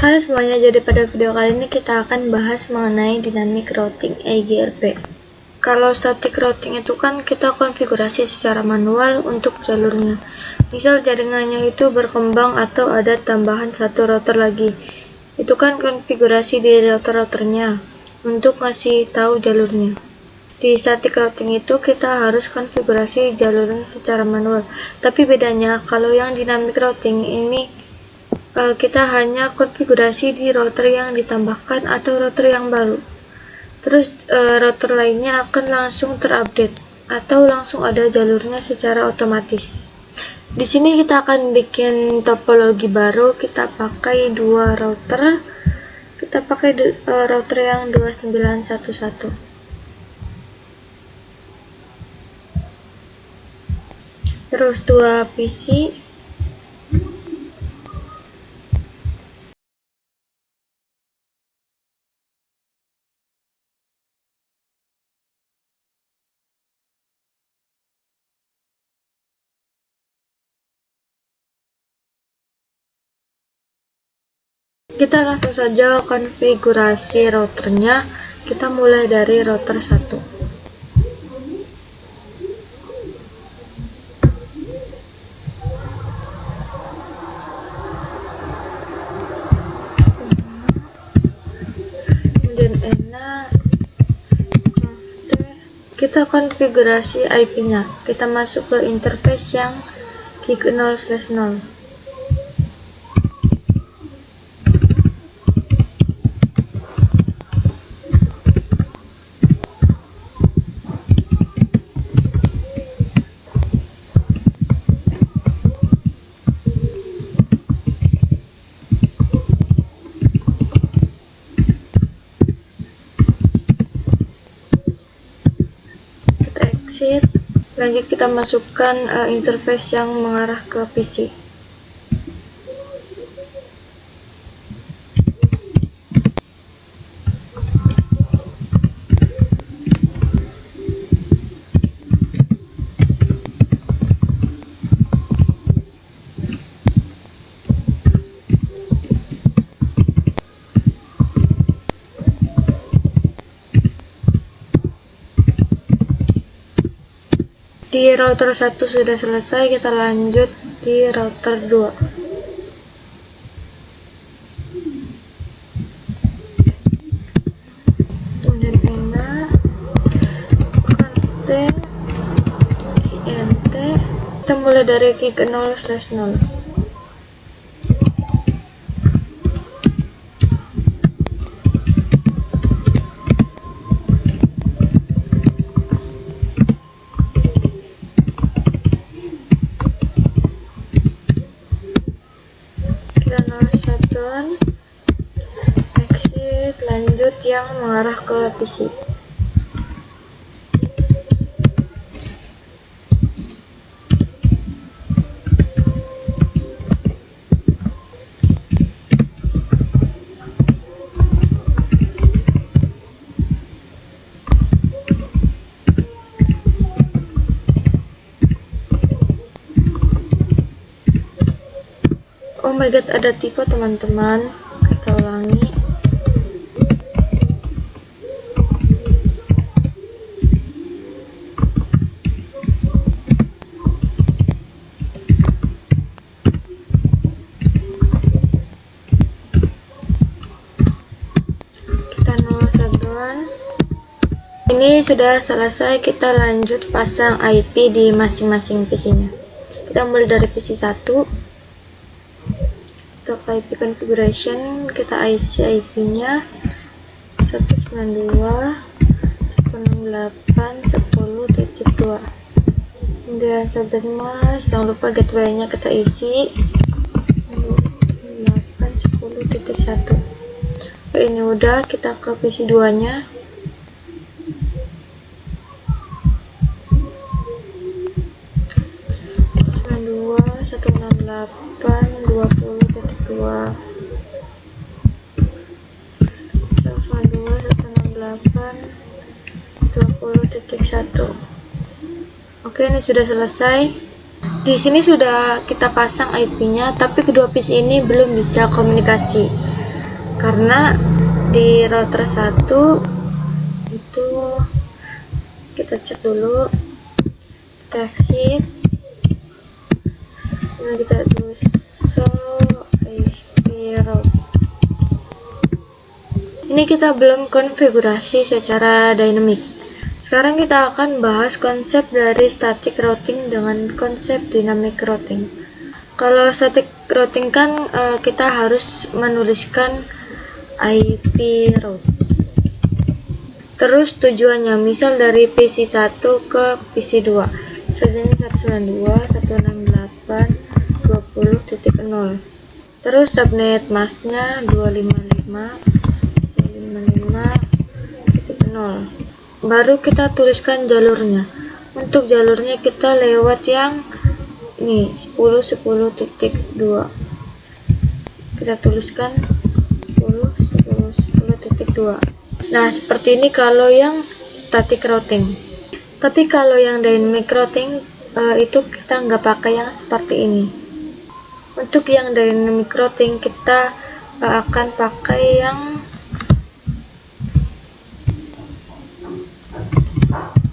Halo semuanya, jadi pada video kali ini kita akan bahas mengenai dynamic routing EGRP. Kalau static routing itu kan kita konfigurasi secara manual untuk jalurnya. Misal jaringannya itu berkembang atau ada tambahan satu router lagi. Itu kan konfigurasi di router-routernya untuk ngasih tahu jalurnya. Di static routing itu kita harus konfigurasi jalurnya secara manual. Tapi bedanya kalau yang dynamic routing ini kita hanya konfigurasi di router yang ditambahkan atau router yang baru. Terus router lainnya akan langsung terupdate atau langsung ada jalurnya secara otomatis. Di sini kita akan bikin topologi baru. Kita pakai dua router. Kita pakai router yang 2911. Terus dua PC. Kita langsung saja konfigurasi routernya. Kita mulai dari router 1. Kemudian enak kita konfigurasi IP-nya. Kita masuk ke interface yang gig 0/0. Lanjut kita masukkan interface yang mengarah ke PC. Di router 1 sudah selesai, kita lanjut di router 2. Kemudian enak, konten, INT, kita mulai dari gig 0/0. Exit, lanjut yang mengarah ke PC. Oh my god, ada tipe teman-teman. Kita ulangi. Kita 0/1. Ini sudah selesai, kita lanjut pasang IP di masing-masing PC-nya. Kita mulai dari PC 1. Untuk IP configuration, kita isi IP-nya 192.168.10.2. Kemudian subnet mask, jangan lupa gateway-nya kita isi 8.10.1. Ini udah, kita ke PC 2-nya. Oke, ini sudah selesai. Di sini sudah kita pasang IP-nya, tapi kedua PC ini belum bisa komunikasi. karena di router 1 itu kita cek dulu, kita exit, nah kita tulis IP route. Ini kita belum konfigurasi secara dynamic. Sekarang kita akan bahas konsep dari static routing dengan konsep dynamic routing. Kalau static routing kan kita harus menuliskan IP route. Terus tujuannya, misal dari PC 1 ke PC 2. Misalnya 192.168.20.0. Terus subnet masknya 255.255.0. Baru kita tuliskan jalurnya. Untuk jalurnya kita lewat yang ini 10.10.2. Kita tuliskan 10.10.10.2. Nah, seperti ini kalau yang static routing. Tapi kalau yang dynamic routing itu kita nggak pakai yang seperti ini. Untuk yang dynamic routing kita akan pakai yang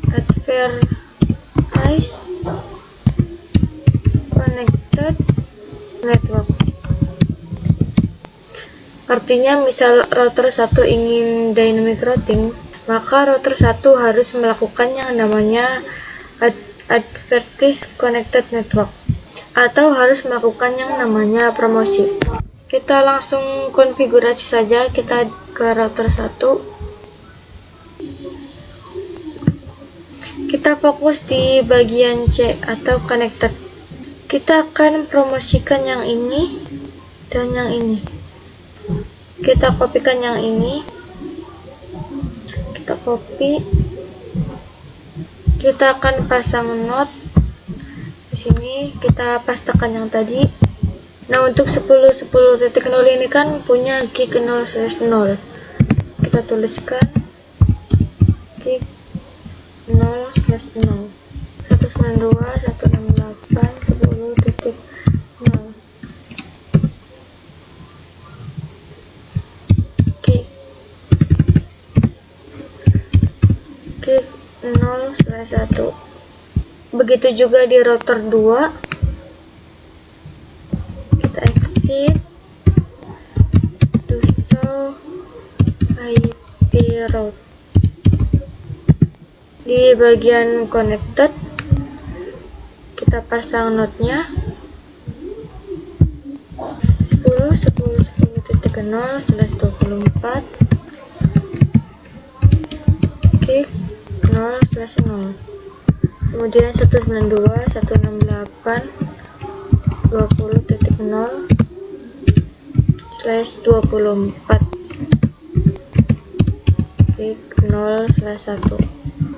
advertise connected network. Artinya misal router 1 ingin dynamic routing, maka router 1 harus melakukan yang namanya advertise connected network, atau harus melakukan yang namanya promosi. Kita langsung konfigurasi saja, kita ke router 1. Kita fokus di bagian C atau connected. Kita akan promosikan yang ini dan yang ini. Kita kopikan yang ini, kita copy, kita akan pasang node di sini, kita pastekan yang tadi. Nah, untuk 10.10.0 ini kan punya gig 0/0. Kita tuliskan gig 0/0 192.168.10.0. Gig 0/1. Begitu juga di router 2. Kita exit, do show IP route. Di bagian connected kita pasang node-nya 10.10.10.0/24 gig 0/0. Kemudian 192.168.20.0/24 gig 0/1.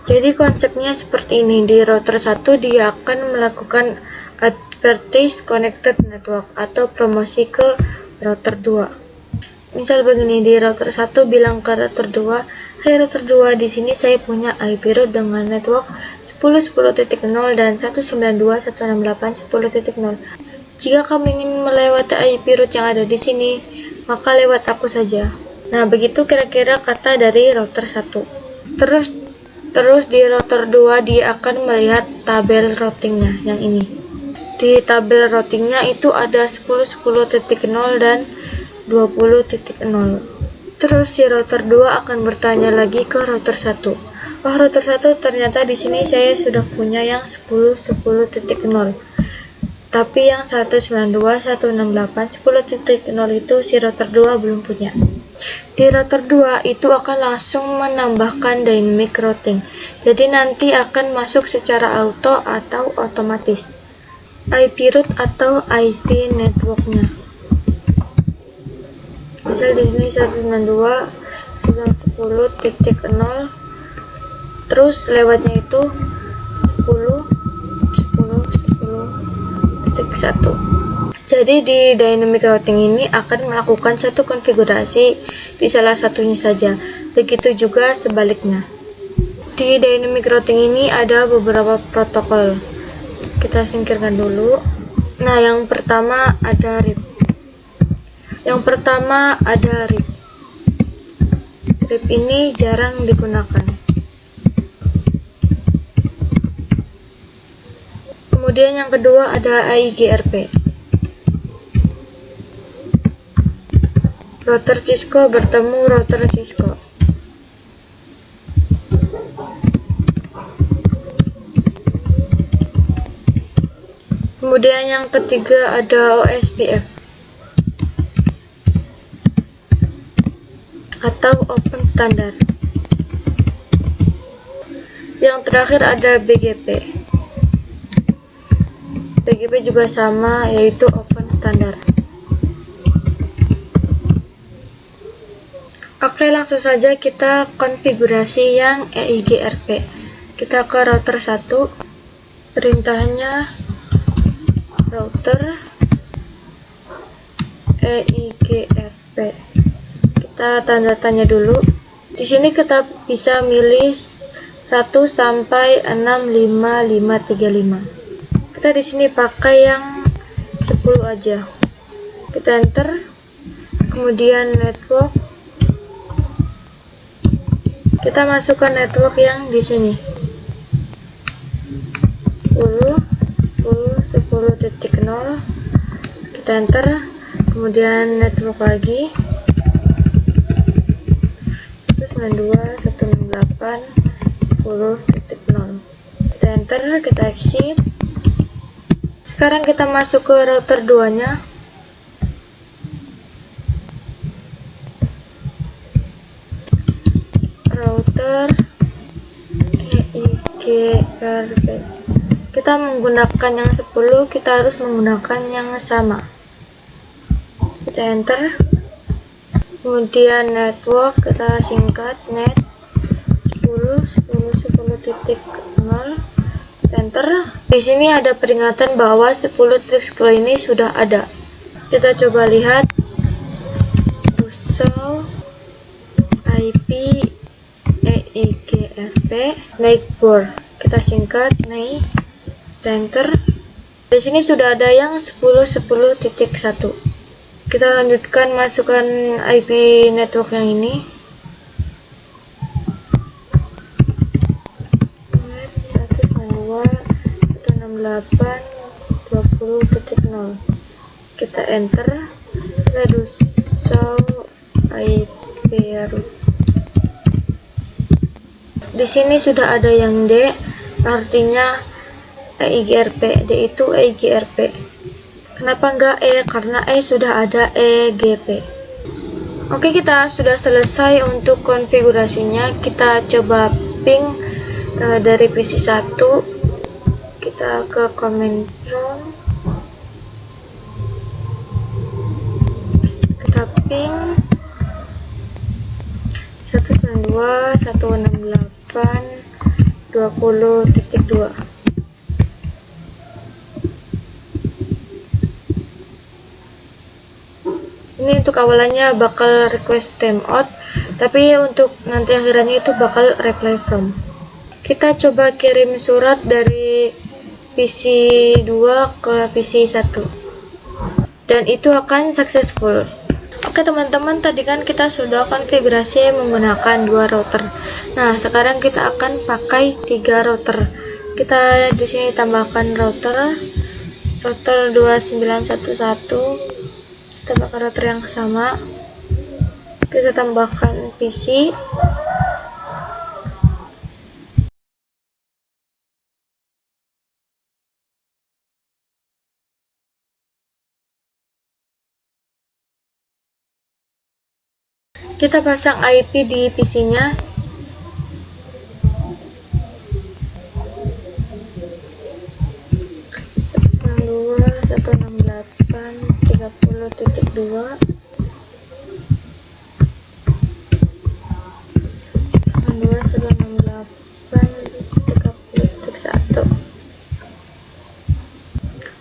Jadi konsepnya seperti ini. Di router 1 dia akan melakukan advertise connected network atau promosi ke router 2. Misal begini, di router 1 bilang ke router 2, "Hai router 2, di sini saya punya IP route dengan network 10.10.0 dan 192.168.10.0. Jika kamu ingin melewati IP route yang ada di sini, maka lewat aku saja." Nah, begitu kira-kira kata dari router 1. Terus di router 2 dia akan melihat tabel routingnya yang ini. Di tabel routingnya itu ada 10.10.0 dan 20.0. Terus si router 2 akan bertanya lagi ke router 1. "Oh, router 1, ternyata di sini saya sudah punya yang 10.10.0. Tapi yang 192.168.10.0 itu si router 2 belum punya." Di router 2 itu akan langsung menambahkan dynamic routing. Jadi nanti akan masuk secara auto atau otomatis IP route atau IP networknya. Misal di sini 192.168.10.0, terus lewatnya itu 10.10.10.1. Jadi di dynamic routing ini akan melakukan satu konfigurasi di salah satunya saja. Begitu juga sebaliknya. Di dynamic routing ini ada beberapa protokol. Kita singkirkan dulu. Nah, yang pertama ada RIP. Strip ini jarang digunakan. Kemudian yang kedua ada AIGRP. Router Cisco bertemu router Cisco. Kemudian yang ketiga ada OSPF atau Open Standard. Yang terakhir ada BGP. BGP juga sama, yaitu Open Standard. Oke, langsung saja kita konfigurasi yang EIGRP. Kita ke router 1. Perintahnya router EIGRP. Kita tanda tanya dulu. Di sini kita bisa milih 1 sampai 65535. Kita di sini pakai yang 10 aja. Kita enter. Kemudian network. Kita masukkan network yang di sini. 10.0. Kita enter. Kemudian network lagi. 192.168.10.0. Kita enter, kita exit. Sekarang kita masuk ke router 2-nya. Router EIGRP. Kita menggunakan yang 10, kita harus menggunakan yang sama. Kita enter. Kemudian network kita singkat net 10.10.10.0. Kita enter. Di sini ada peringatan bahwa 10.10 ini sudah ada. Kita coba lihat. Show IP EIGRP Neighbor. Kita singkat NEI. Enter. Di sini sudah ada yang 10.10.1. Kita lanjutkan masukkan IP network yang ini. 192.168.20.0. Kita enter. Kita show IP root. Di sini sudah ada yang D, artinya EIGRP. D itu EIGRP. Kenapa enggak E? Karena E sudah ada EGP. Oke, kita sudah selesai untuk konfigurasinya. Kita coba ping dari PC 1. Kita ke command prompt. Kita ping 192.168.20.2. Ini untuk awalannya bakal request timeout, tapi untuk nanti akhirannya itu bakal reply from. Kita coba kirim surat dari PC 2 ke PC 1, dan itu akan successful. Oke teman-teman, tadi kan kita sudah konfigurasi menggunakan 2 router. Nah, sekarang kita akan pakai 3 router. Kita di sini tambahkan router 2911. Kita pakai router yang sama. Kita tambahkan PC. Kita pasang IP di PC-nya.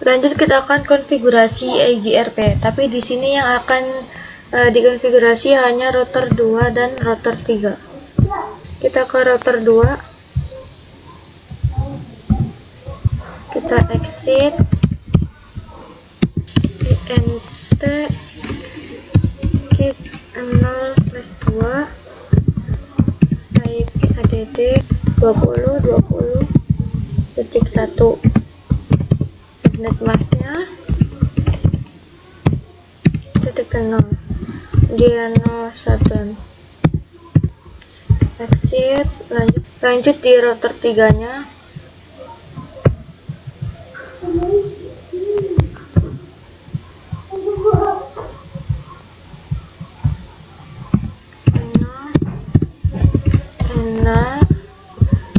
Lanjut kita akan konfigurasi EIGRP, tapi di sini yang akan dikonfigurasi hanya router 2 dan router 3. Kita ke router 2. Kita exit. int keep 0/2 add 20.1 subnet masknya .0, kemudian 01, exit, lanjut di router 3 nya,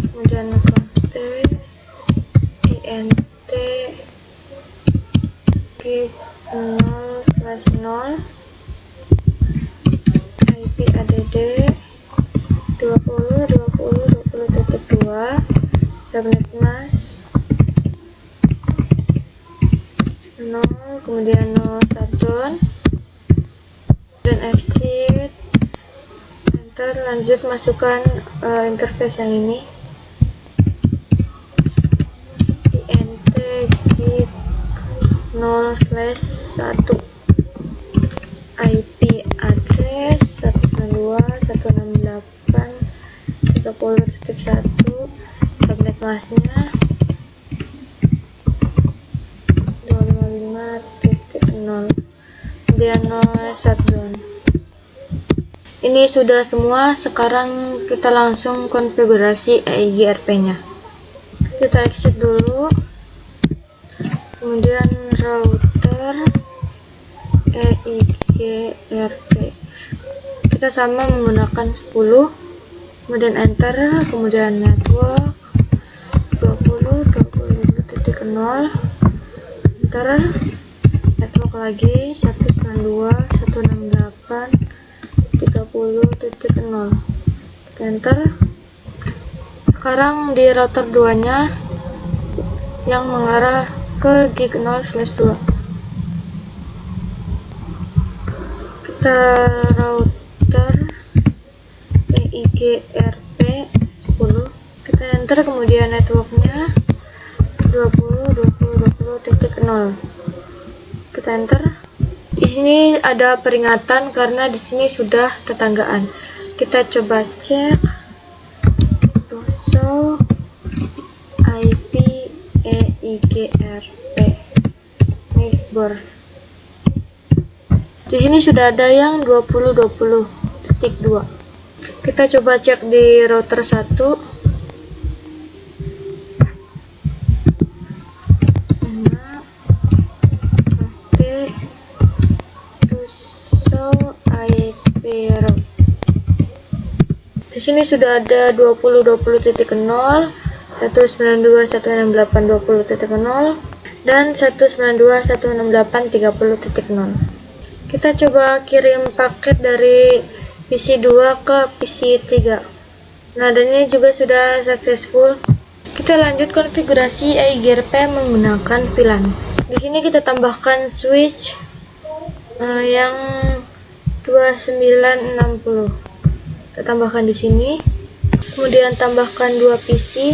kemudian T INT gig 0/0 IP add 20.20.20.2 subnet mask 0, kemudian 01, dan exit, enter, lanjut masukkan interface yang ini, int gig 0/1 IP address 192.168.30.1 subnet masknya 255.0, kemudian shutdown. Ini sudah semua. Sekarang kita langsung konfigurasi EIGRP nya. Kita exit dulu, kemudian router EIGRP, kita sama menggunakan 10, kemudian enter, kemudian network 20.20.0, enter, network lagi 192.168.30.0, enter. Sekarang di router 2 nya yang mengarah ke gig 0/2, kita router EIGRP 10, kita enter, kemudian networknya 20.20.20.0, kita enter. Di sini ada peringatan karena di sini sudah tetanggaan. Kita coba cek show IP EIGRP neighbor. Di sini sudah ada yang 20.20.2. Kita coba cek di router 1. Di sini sudah ada 20.20.0, 192.168.20.0, dan 192.168.30.0. Kita coba kirim paket dari PC 2 ke PC 3. Nah, dan ini juga sudah successful. Kita lanjut konfigurasi EIGRP menggunakan VLAN. Di sini kita tambahkan switch yang 2960. Kita tambahkan di sini. Kemudian tambahkan 2 PC.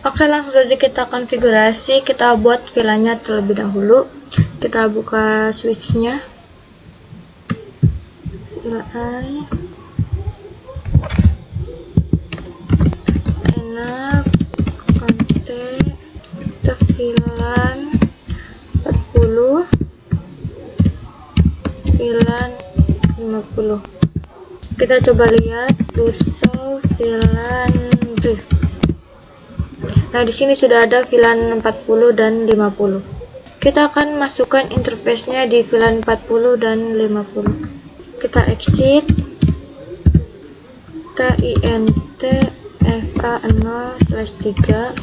Oke, langsung saja kita konfigurasi. Kita buat VLAN-nya terlebih dahulu. Kita buka switch-nya. CLI enak konten VLAN 40 VLAN 50. Kita coba lihat show VLAN brief. Nah, di sini sudah ada VLAN 40 dan 50. Kita akan masukkan interface-nya di VLAN 40 dan 50. Kita exit. Kita int fa0/3.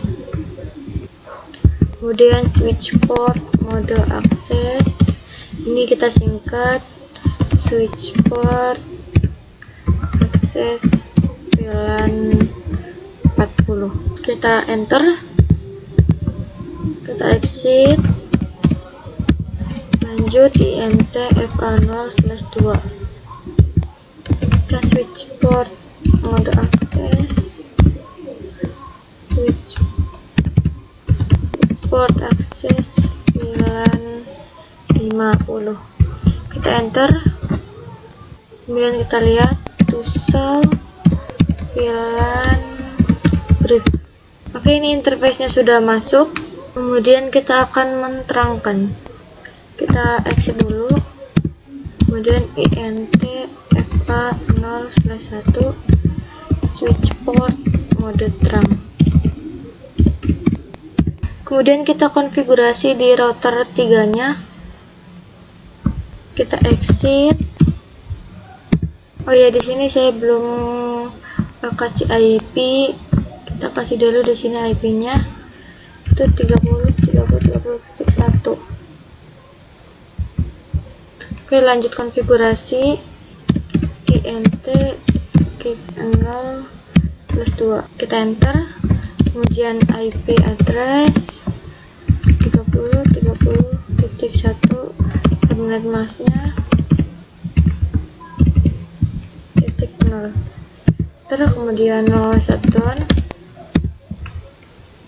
Kemudian switch port mode akses. Ini kita singkat switch port akses VLAN 40. Kita enter, kita exit, Lanjut INT FA0/2. Kita switch port mode akses, switch port akses VLAN 50. Kita enter, kemudian kita lihat to show VLAN brief. Oke, ini interface-nya sudah masuk. Kemudian kita akan menerangkan. Kita exit dulu, kemudian INT FA0/1 switch port mode terang. Kemudian kita konfigurasi di router 3-nya. Kita exit. Oh ya, di sini saya belum kasih IP. Kita kasih dulu di sini IP-nya. Itu 30.30.30.1. Oke, lanjut konfigurasi INT 0/2. Kita enter, kemudian IP address 30.30.1, subnet masknya .0, kemudian no shutdown.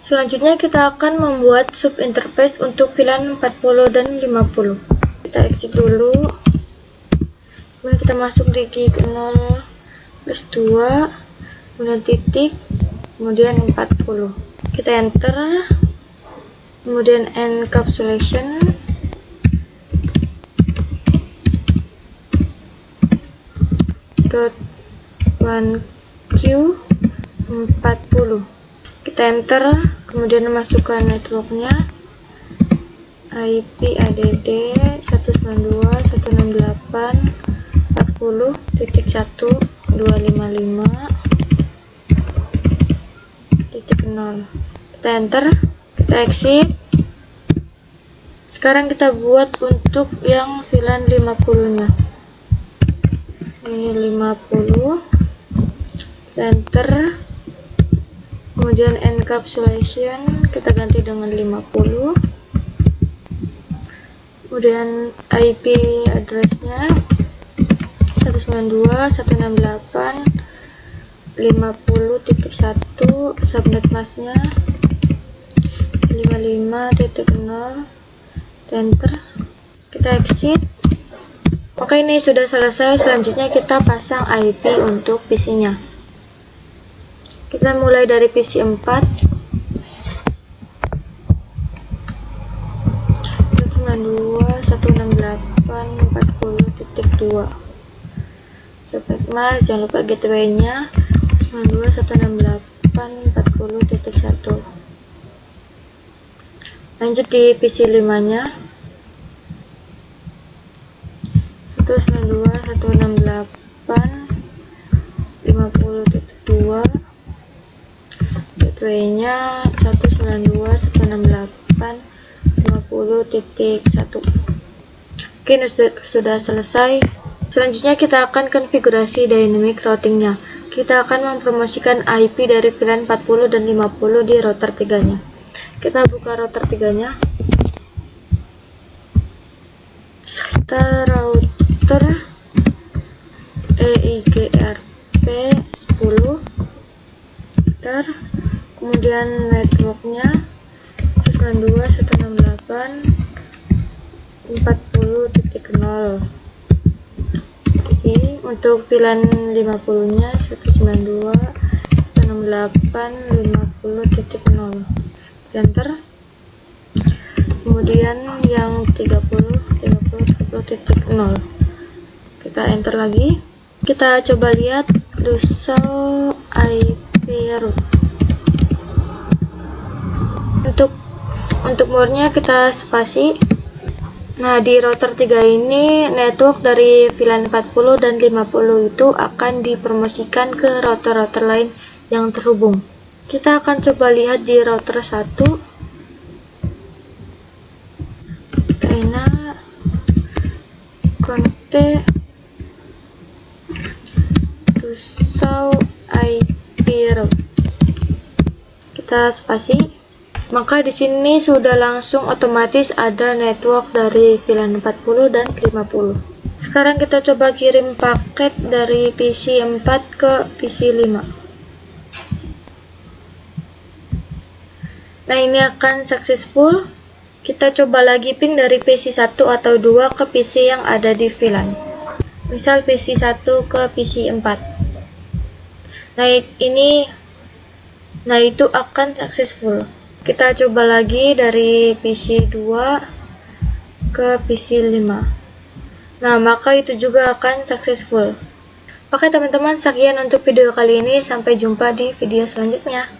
Selanjutnya kita akan membuat sub interface untuk VLAN 40 dan 50. Kita exit dulu, kemudian kita masuk di gig 0/2, kemudian titik, kemudian 40. Kita enter, kemudian encapsulation, .1q 40. Kita enter, kemudian masukkan networknya IP add 192.168.40.255.0. Kita enter, kita exit. Sekarang kita buat untuk yang VLAN 50-nya. Ini 50. Kita enter, kemudian encapsulation kita ganti dengan 50. Kemudian IP addressnya 192.168.50.1, subnet masknya 55.0. Enter, kita exit. Oke, ini sudah selesai. Selanjutnya kita pasang IP untuk PC-nya. Kita mulai dari PC 4. 192.168.40.2. Subnet mask, jangan lupa gateway-nya 192.168.40.1. Lanjut di PC 5-nya 192.168.50.2, gateway-nya 192.168.50.1. Oke, ini sudah selesai. Selanjutnya kita akan konfigurasi dynamic routing-nya. Kita akan mempromosikan IP dari VLAN 40 dan 50 di router 3-nya. Kita buka router 3-nya. Kita router EIGRP 10, kemudian networknya 192.168.40.0. Untuk VLAN 50-nya 192.168.50.0. Enter. Kemudian yang 30.30.30.0. Kita enter lagi. Kita coba lihat show IP route. Untuk more-nya kita spasi. Nah, di router 3 ini network dari VLAN 40 dan 50 itu akan dipromosikan ke router-router lain yang terhubung. Kita akan coba lihat di router 1. Kita enak connect to show IP route. Kita spasi. Maka di sini sudah langsung otomatis ada network dari VLAN 40 dan 50. Sekarang kita coba kirim paket dari PC 4 ke PC 5. Nah, ini akan successful. Kita coba lagi ping dari PC 1 atau 2 ke PC yang ada di VLAN. Misal PC 1 ke PC 4. Nah, itu akan successful. Kita coba lagi dari PC 2 ke PC 5. Nah, maka itu juga akan successful. Oke teman-teman, sekian untuk video kali ini. Sampai jumpa di video selanjutnya.